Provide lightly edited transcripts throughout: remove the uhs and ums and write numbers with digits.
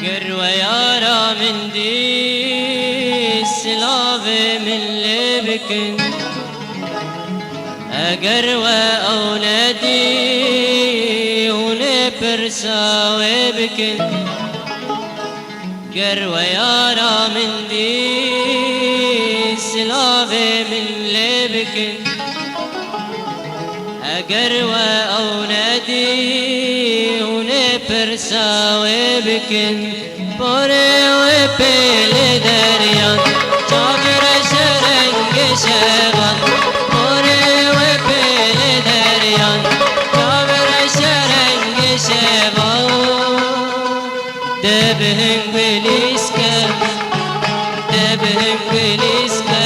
قروة يارا من دي سلافي من لبكن قروة أولادي ونبرسا وبكن قروة يارا من دي سلافي من لبكن قروة أولادي ونبرسا وبكن بوري وبيل دريان جابر شرنج شغل بوري وبيل دريان جابر شرنج شغل دبهم بليسكا دبهم بليسكا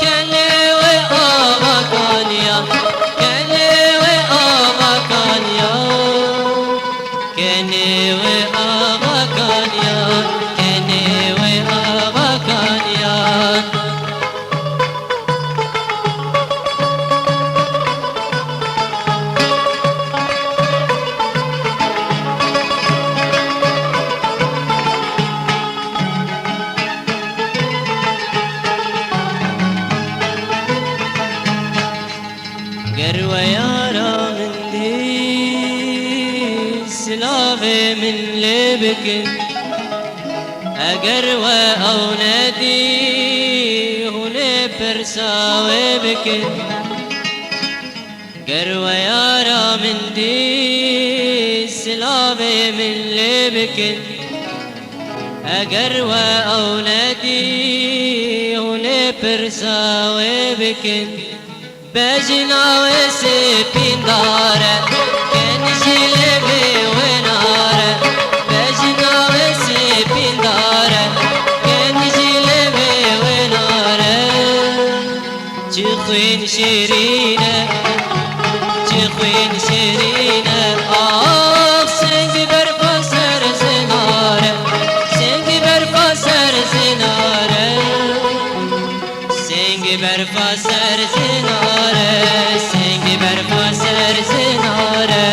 كلي وآبا كانيا كلي وآبا كانيا كلي وآبا كانيا كلي وآبا كانيا قروة يارا من دي سلافي من لبكن قروة أولادي ونبرسا وبكن قروة يارا من دي سلافي من لبكن قروة أولادي ونبرسا وبكن بجنا وسيبين دارة كان جلبي ونارة بجنا وسيبين دارة كان جلبي ونارة جخوين شيرينة جخوين شيرينة سنگ برفاسر زنارة سنگ برفاسر زنارة سنگ برفاسر زنارة سنگ برفاسر زنارة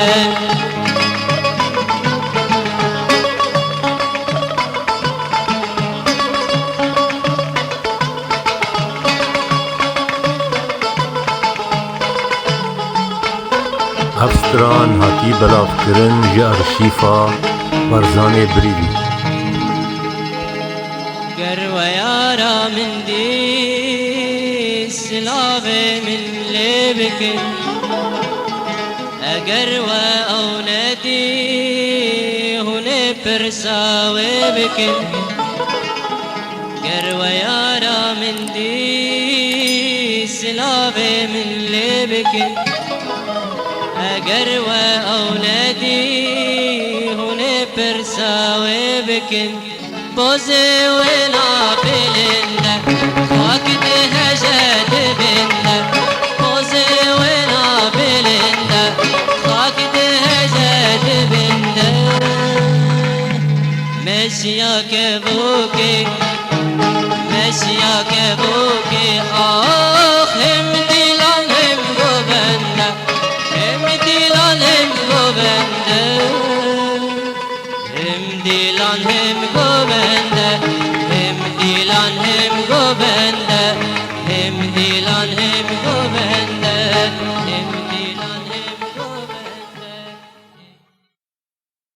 هفستران هاتی بلاف کرن جی ارشیفا برزان بریدی قروة يارا من دي سلافي من لبكن قروة أولادي ونبرسا وبكن قروة يارا من دي سلافي من لبكن قروة أولادي ونبرسا وبكن بوزي ونا بلندا خاكد هجد بندا بوزي ونا بلندا خاكد هجد بندا مشيا كبوكي مشيا كبوكي هم ديلان هم غوبندا هم ديلان هم غوبندا هم ديلان هم غوبندا هم ديلان هم غوبندا هم ديلان هم